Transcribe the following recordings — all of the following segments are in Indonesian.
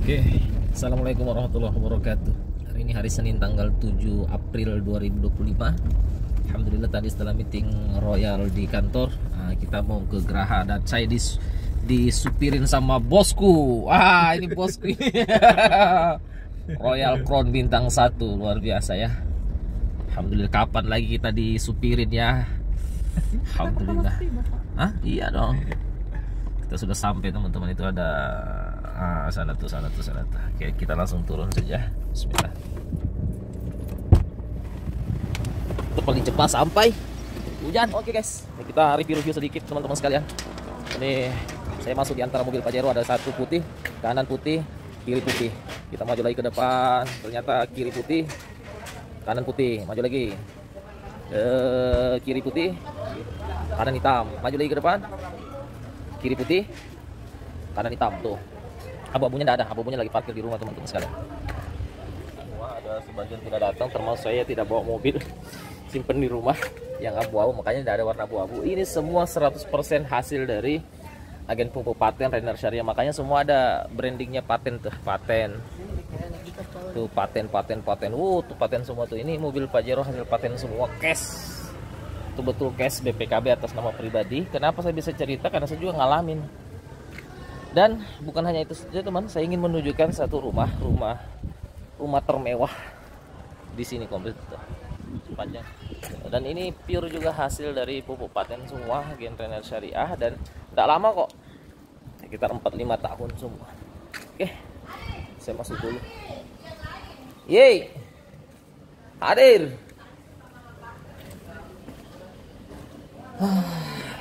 Oke, Assalamualaikum warahmatullahi wabarakatuh. Hari ini hari Senin tanggal 7 April 2025. Alhamdulillah tadi setelah meeting royal di kantor, kita mau ke Geraha dan saya disupirin sama bosku. Wah, ini bosku ini. Royal Crown bintang 1, luar biasa ya. Alhamdulillah, kapan lagi kita disupirin ya. Alhamdulillah. Hah? Iya dong. Kita sudah sampai teman-teman, itu ada sana tuh. Oke, kita langsung turun saja. Bismillah. Itu paling cepat sampai hujan. Oke guys, ini kita review sedikit teman-teman sekalian. Ini saya masuk di antara mobil Pajero, ada satu putih, kanan putih, kiri putih. Kita maju lagi ke depan, ternyata kiri putih, kanan putih. Maju lagi, kiri putih, kanan hitam. Maju lagi ke depan, kiri putih, kanan hitam. Tuh, abu-abunya tidak ada, abu-abunya lagi parkir di rumah teman-teman sekalian. Semua ada, sebagian tidak datang, termasuk saya tidak bawa mobil, simpen di rumah yang abu-abu, makanya tidak ada warna abu-abu. Ini semua 100% hasil dari agen pupuk paten Rainer Syariah, makanya semua ada brandingnya paten tuh, paten. Tuh paten. Tuh paten semua tuh. Ini mobil Pajero hasil paten semua, cash. Itu betul cash BPKB atas nama pribadi. Kenapa saya bisa cerita? Karena saya juga ngalamin. Dan bukan hanya itu saja teman, saya ingin menunjukkan satu rumah termewah di sini komplit sepanjang. Dan ini pure juga hasil dari pupuk paten semua, agen Rainer Syariah, dan tidak lama kok, sekitar 4-5 tahun semua. Oke, saya masuk dulu. Yeay, hadir.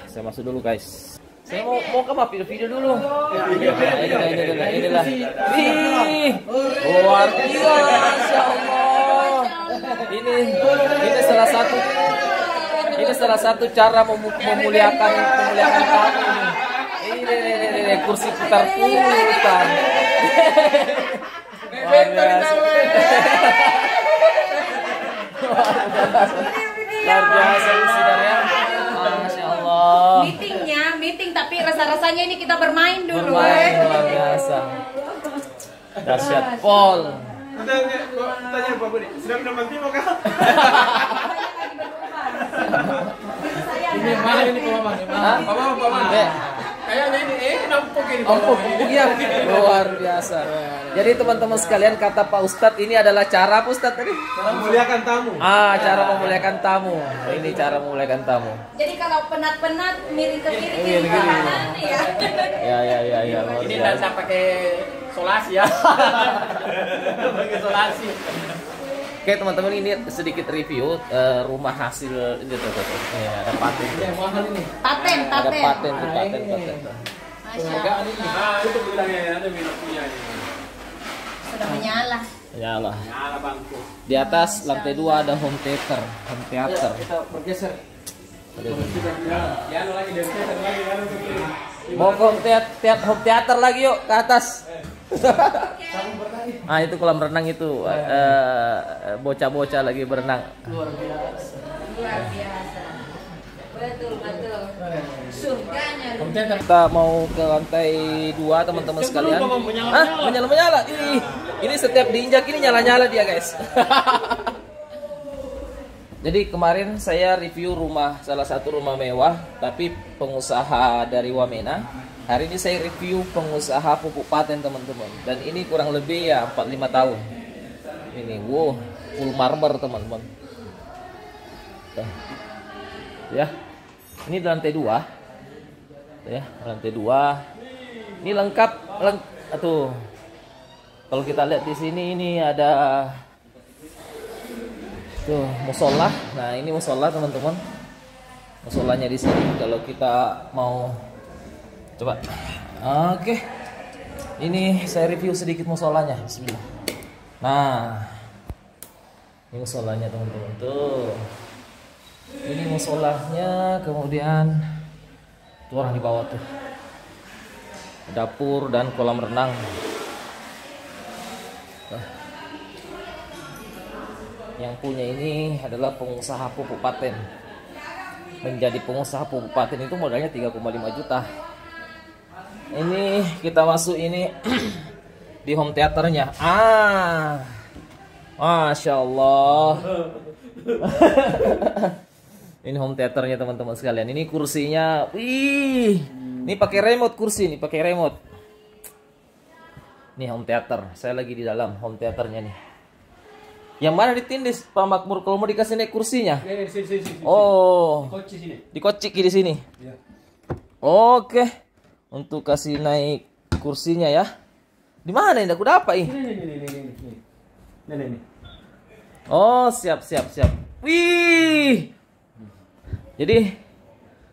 Saya masuk dulu guys. Saya mau ke video dulu. Inilah. Wih, luar biasa, Masya Allah. Ini salah satu cara memuliakan tamu ini. Ini kursi putar. Luar biasa. Luar biasa ya. Masya Allah. Meeting tapi rasa-rasanya ini kita bermain dulu. Luar biasa. Dahsyat Pol. Tanya Bapak nih, sudah mendapat timo kah? Ini mana ini Paman? Paman. Kayaknya ini nampuk ini. Iya, luar biasa. Jadi teman-teman sekalian, kata Pak Ustadz, ini adalah cara Pak Ustadz tadi? Cara memuliakan tamu. Cara memuliakan tamu. Ini cara memuliakan tamu. Jadi kalau penat-penat miring ke kiri, miring ke kanan ya. Ya, luar Ini biasa. tidak pakai solasi ya. Pakai solasi. Oke teman-teman, ini sedikit review rumah hasil ini tuh. Ini ada paten. Yang mahal ini. Paten. Ada paten. Masya Allah. Tutup bilangnya ya, ada minat punya ini. Sudah menyala. Ya Allah. Nyala bangku. Di atas lantai 2 ada home theater. Kita bergeser. Ya, lagi dari kita lagi kan. Mau ke home theater lagi yuk, ke atas. Itu kolam renang itu, bocah-bocah lagi berenang. Luar biasa. Betul. Surganya. Kita mau ke lantai 2 teman-teman sekalian. Menyala. Ini setiap diinjak ini nyala-nyala dia guys. Jadi kemarin saya review salah satu rumah mewah, tapi pengusaha dari Wamena. Hari ini saya review pengusaha pupuk paten teman-teman. Dan ini kurang lebih ya 4-5 tahun. Ini full marmer teman-teman. Ya, ini di lantai 2. Ya, lantai 2. Ini lengkap. Tuh. Kalau kita lihat di sini ini ada tuh musola. Nah, ini musola teman-teman. Musolanya di sini kalau kita mau coba. Oke. Ini saya review sedikit musolanya. Bismillah. Nah, ini musolanya teman-teman tuh. Ini musolanya, kemudian tuh orang di bawah tuh. Dapur dan kolam renang. Yang punya ini adalah pengusaha pupuk paten. Menjadi pengusaha pupuk paten itu modalnya 3,5 juta. Ini kita masuk ini di home theaternya. Masya Allah. Ini home theaternya teman-teman sekalian. Ini kursinya, wih, ini pakai remote kursi, ini pakai remote. Nih home theater. Saya lagi di dalam home theaternya nih. Yang mana ditindis Pak Makmur kalau mau dikasih naik kursinya? Sini. Oh, Koci sini. dikocik di sini. Ya. Oke, untuk kasih naik kursinya ya. Di mana ini? Aku dapat ini. Nih. Oh, siap. Wih. Jadi,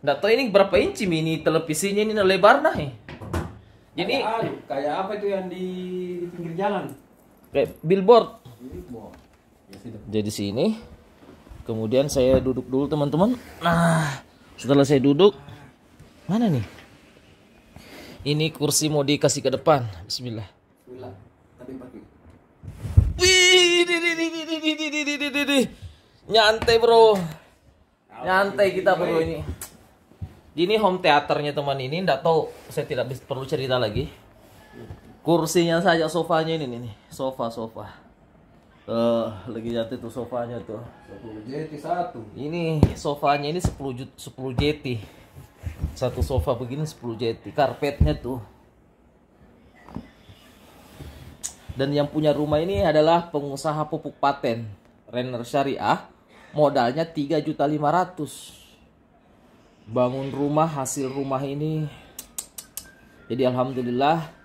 enggak tahu ini berapa inci mini televisinya ini lebar nah. Jadi kayak apa itu yang di pinggir jalan? kayak billboard. Ya, situ. Jadi sini. Kemudian saya duduk dulu teman-teman. Nah, setelah saya duduk, mana nih? Ini kursi mau dikasih ke depan. Bismillah. Tapi pakai. Wih, di. Nyantai bro. Nyantai kita bro ini. Ini home theaternya teman ini. Nggak tahu, saya tidak perlu cerita lagi. Kursinya saja, sofanya ini nih. Sofa. Lagi nyantai tuh sofanya tuh. 10 JT 1. Ini sofanya ini 10 JT. Satu sofa begini 10 JT. Karpetnya tuh. Dan yang punya rumah ini adalah pengusaha pupuk paten Renner Syariah. Modalnya 3.500.000. Bangun rumah, hasil rumah ini. Jadi alhamdulillah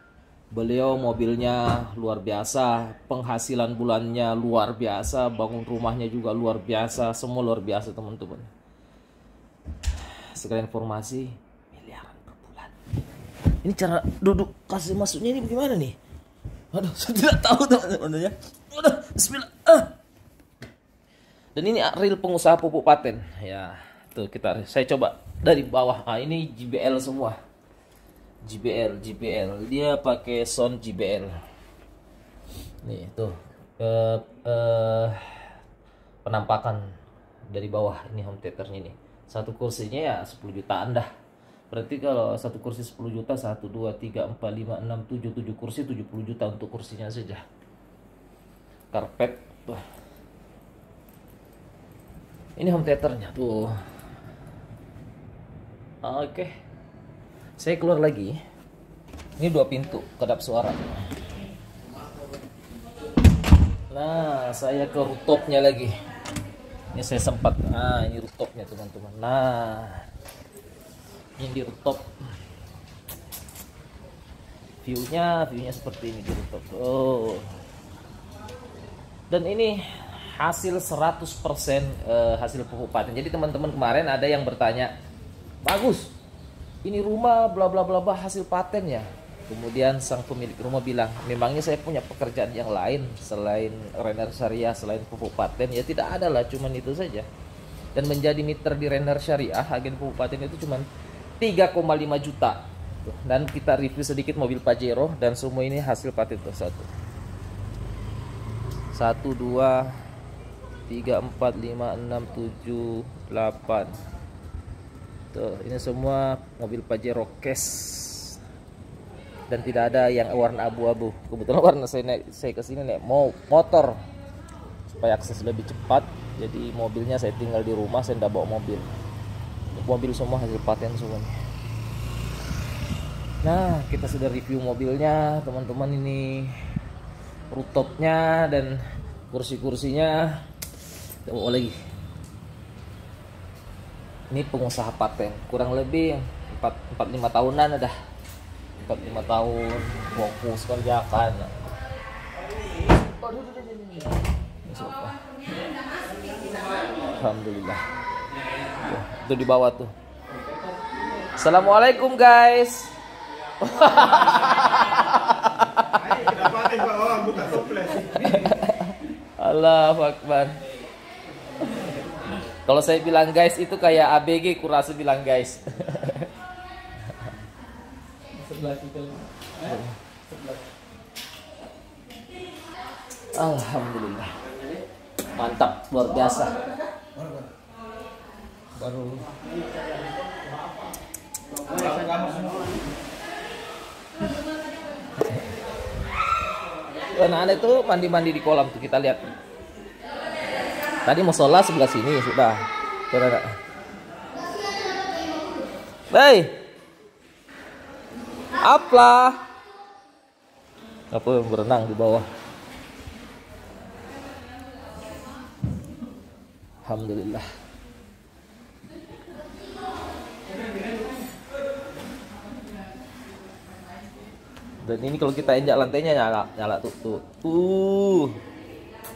beliau mobilnya luar biasa, penghasilan bulannya luar biasa, bangun rumahnya juga luar biasa, semua luar biasa teman-teman. Sekalian informasi, miliaran per bulan. Ini cara duduk kasih masuknya ini bagaimana nih? Waduh, saya tidak tahu teman-teman ya. Waduh, bismillah. Dan ini real pengusaha pupuk paten. Ya, tuh saya coba dari bawah. Ini JBL semua. JBL. Dia pakai sound JBL. Nih, tuh. Penampakan dari bawah ini home theaternya nih. Satu kursinya ya 10 jutaan dah. Berarti kalau satu kursi 10 juta, 1, 2, 3, 4, 5, 6, 7 kursi 70 juta untuk kursinya saja. Karpet tuh. Ini home theaternya tuh. Oke. Saya keluar lagi. Ini 2 pintu kedap suara. Nah, saya ke rooftopnya lagi. Ini saya sempat. Nah, ini rooftopnya teman-teman. Nah, ini di rooftop. Viewnya seperti ini di rooftop. Oh. Dan ini hasil 100% hasil pupuk paten. Jadi teman-teman kemarin ada yang bertanya, bagus, ini rumah bla bla bla hasil paten ya. Kemudian sang pemilik rumah bilang, memangnya saya punya pekerjaan yang lain selain Renner Syariah, selain pupuk paten? Ya tidak ada lah, cuman itu saja. Dan menjadi mitra di Renner Syariah, agen pupuk paten itu cuman 3,5 juta. Dan kita review sedikit mobil Pajero dan semua ini hasil paten tuh. 1, 2, 3, 4, 5, 6, 7, 8. Tuh, ini semua mobil Pajero cash. Dan tidak ada yang warna abu-abu. Kebetulan warna saya kesini naik motor supaya akses lebih cepat. Jadi mobilnya saya tinggal di rumah, saya tidak bawa mobil. Mobil semua hasil paten semuanya. Nah, kita sudah review mobilnya, teman-teman. Ini rooftopnya dan kursi-kursinya. Kita bawa lagi. Ini pengusaha paten, kurang lebih 4-5 tahunan ada. 4-5 tahun fokus kerjakan. Alhamdulillah. Tuh, itu di bawah tuh. Assalamualaikum guys. Allahu Akbar. Kalau saya bilang guys itu kayak ABG, kurasa bilang guys. Alhamdulillah. Mantap, luar biasa. Baru. anak-anak itu mandi-mandi di kolam tuh, kita lihat. Tadi musola sebelah sini sudah. Tuh, anak. Hei. Apa berenang di bawah. Alhamdulillah. Dan ini kalau kita injak lantainya nyala tuh.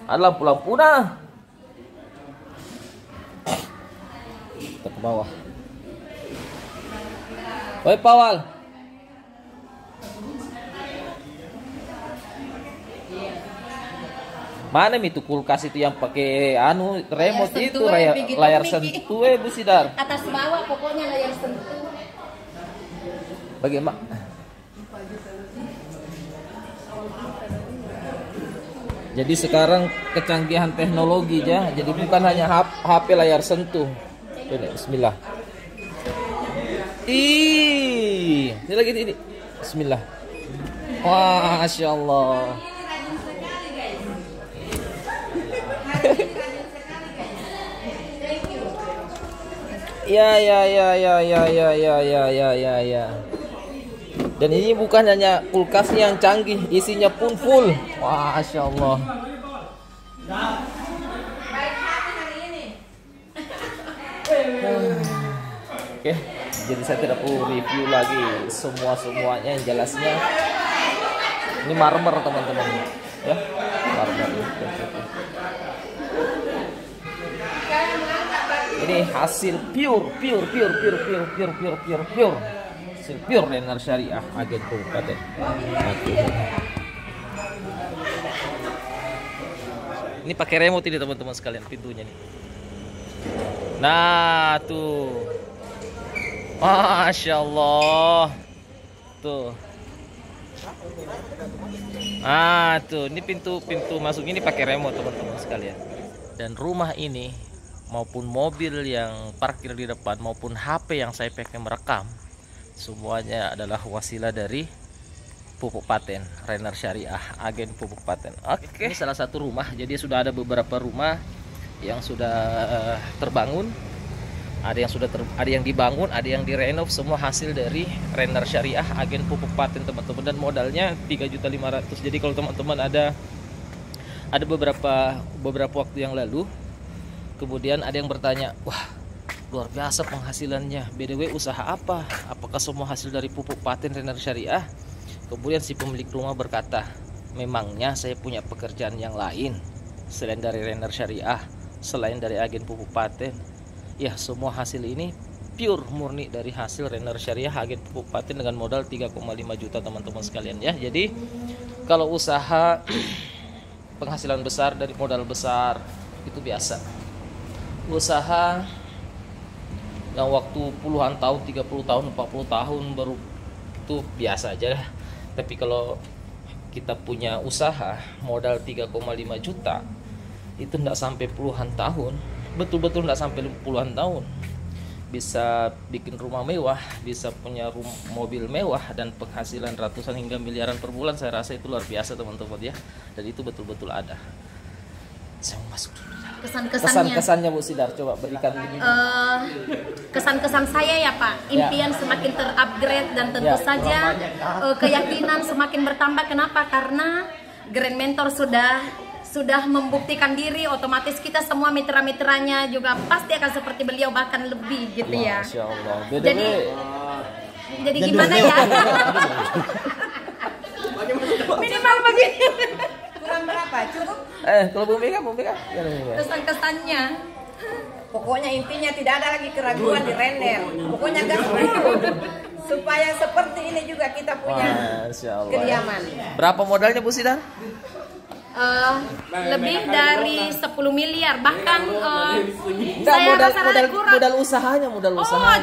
Ada lampu-lampu nah. Kita ke bawah. Oi Pawal. Mana itu kulkas itu yang pakai remote itu layar sentuh Bu Sidar. Atas bawah pokoknya layar sentuh. Bagaimana? Jadi sekarang kecanggihan teknologi ya. Jadi bukan hanya HP layar sentuh. Ini bismillah. Ini lagi ini. Bismillah. Wah, Masya Allah. Ya. Dan ini bukan hanya kulkasnya yang canggih, isinya pun full. Wah, Masya Allah. Oke, jadi saya tidak perlu review lagi semuanya yang jelasnya. Ini marmer teman-teman, ya, marmer. Ini hasil pure hasil pure Rainer Syariah agen kabupaten. Ini pakai remote ini teman-teman sekalian pintunya nih. Nah tuh, Masya Allah tuh. Tuh ini pintu masuk ini pakai remote teman-teman sekalian. Dan rumah ini maupun mobil yang parkir di depan maupun HP yang saya pakai merekam, semuanya adalah wasilah dari Pupuk Paten Rainer Syariah, agen Pupuk Paten. Oke. Ini salah satu rumah. Jadi sudah ada beberapa rumah yang sudah terbangun, ada yang dibangun, ada yang direnov, semua hasil dari Rainer Syariah, agen Pupuk Paten teman-teman. Dan modalnya 3.500.000. Jadi kalau teman-teman ada beberapa waktu yang lalu, kemudian ada yang bertanya, wah luar biasa penghasilannya, BDW usaha apa? Apakah semua hasil dari Pupuk Paten Rainer Syariah? Kemudian si pemilik rumah berkata, memangnya saya punya pekerjaan yang lain selain dari Rainer Syariah, selain dari agen Pupuk Paten? Ya, semua hasil ini pure murni dari hasil Rainer Syariah, agen Pupuk Paten dengan modal 3,5 juta teman-teman sekalian ya. Jadi kalau usaha penghasilan besar dari modal besar itu biasa. Usaha yang waktu puluhan tahun, 30 tahun, 40 tahun baru itu biasa aja lah. Tapi kalau kita punya usaha modal 3,5 juta itu enggak sampai puluhan tahun, betul-betul enggak sampai puluhan tahun. Bisa bikin rumah mewah, bisa punya mobil mewah, dan penghasilan ratusan hingga miliaran per bulan. Saya rasa itu luar biasa teman-teman ya. Dan itu betul-betul ada. Saya mau masuk dulu. Kesan-kesannya Bu Sidar, coba berikan ini. Kesan-kesan saya ya Pak, impian semakin terupgrade dan tentu saja keyakinan semakin bertambah. Kenapa? Karena Grand Mentor sudah membuktikan diri, otomatis kita semua mitra-mitranya juga pasti akan seperti beliau, bahkan lebih gitu ya. Masya Allah. Jadi gimana ya? Minimal begini. Kurang berapa? Cukup? Kalau Bu Mega. Kesan-kesannya. Pokoknya intinya tidak ada lagi keraguan di Rainer. Pokoknya gaspol. Supaya seperti ini juga kita punya kediaman. Berapa modalnya Bu Sidar? Lebih dari 10 miliar, bahkan modal usahanya.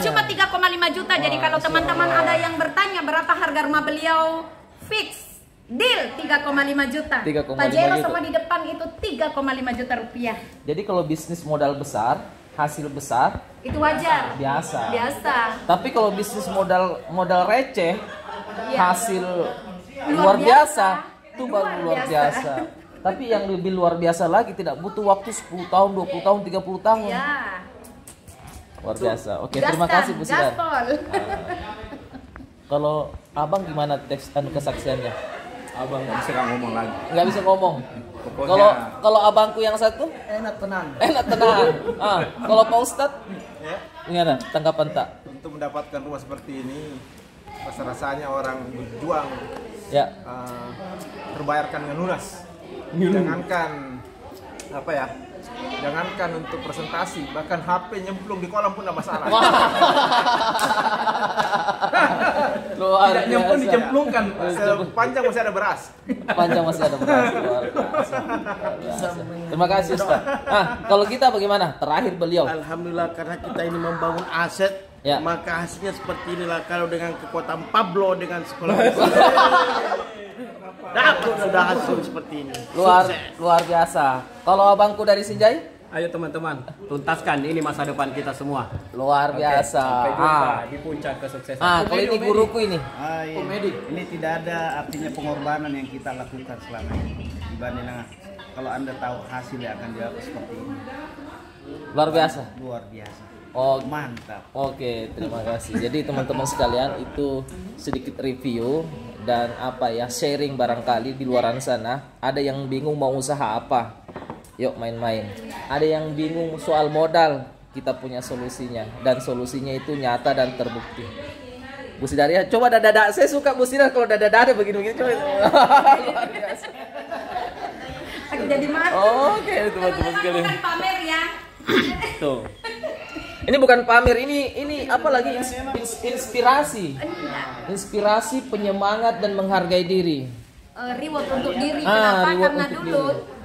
Cuma 3,5 juta. Jadi kalau teman-teman ada yang bertanya berapa harga rumah beliau, fix deal 3,5 juta. Pajero sama di depan itu 3,5 juta rupiah. Jadi kalau bisnis modal besar, hasil besar itu wajar. Biasa. Tapi kalau bisnis modal receh, hasil luar biasa Itu baru luar biasa. Tapi yang lebih luar biasa lagi tidak butuh waktu 10 tahun, 20 tahun, 30 tahun. Ya. Luar biasa. Oke, terima kasih Bu Sidar. Gaspol. Kalau Abang gimana teks dan kesaksiannya? Abang nggak bisa ngomong lagi. Nggak bisa ngomong. Pokoknya- Kalau abangku yang satu Enak tenang. enak tenang. Kalau Pak Ustadz Ya, gimana tanggapan tak? untuk mendapatkan rumah seperti ini, rasa-rasanya orang berjuang Ya. terbayarkan dengan lunas. Jangankan apa ya? Jangankan untuk presentasi, bahkan HP nyemplung di kolam pun tidak masalah. Luar Tidak nyemplung biasa. dicemplungkan, sepanjang masih ada beras. Panjang masih ada beras. Luar biasa. Luar biasa. Terima kasih Ustaz. Kalau kita bagaimana? Terakhir beliau. Alhamdulillah karena kita ini membangun aset, Ya. maka hasilnya seperti inilah. Kalau dengan kekuatan Pablo dengan sekolah dapat sudah hasil seperti ini. Luar biasa. Kalau abangku dari Sinjai? Ayo teman-teman, tuntaskan ini masa depan kita semua. Luar biasa. Sampai jumpa di puncak kesuksesan. Kalau ini guruku ini. Ini tidak ada artinya pengorbanan yang kita lakukan selama ini dibanding dengan kalau Anda tahu hasilnya akan didapat seperti ini. Luar biasa. Luar biasa. Oh, Mantap. oke, terima kasih. Jadi teman-teman sekalian itu sedikit review dan apa ya sharing barangkali di luaran sana ada yang bingung mau usaha apa. Yuk main-main. Ada yang bingung soal modal, kita punya solusinya dan solusinya itu nyata dan terbukti. Bu Sidar ya, coba dada-dada. Saya suka Bu Sidar kalau dada-dada begini-begini coba. Luar biasa. Aku jadi malu. Oke, teman-teman sekalian. Bukan pamer ya. Tuh. Ini bukan pamer, ini apa lagi inspirasi. Inspirasi, penyemangat dan menghargai diri. Reward untuk diri. Kenapa? reward Karena untuk dulu diri.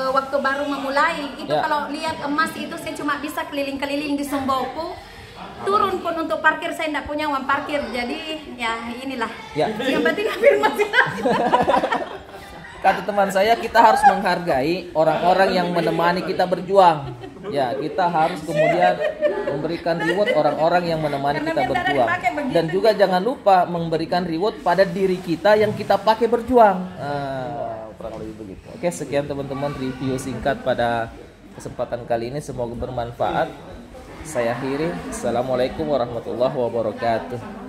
waktu baru memulai itu Ya. kalau lihat emas itu saya cuma bisa keliling-keliling di Sumbawa. Turun pun untuk parkir saya tidak punya uang parkir. Jadi ya inilah. Ya. Yang penting afirmasi. Kata teman saya, kita harus menghargai orang-orang yang menemani kita berjuang. Ya, kita harus kemudian memberikan reward orang-orang yang menemani Karena kita biar tak berjuang. dipakai begitu. Dan juga jangan lupa memberikan reward pada diri kita yang kita pakai berjuang. Kurang lebih begitu. Oke, sekian teman-teman review singkat pada kesempatan kali ini. Semoga bermanfaat. Saya akhiri. Assalamualaikum warahmatullahi wabarakatuh.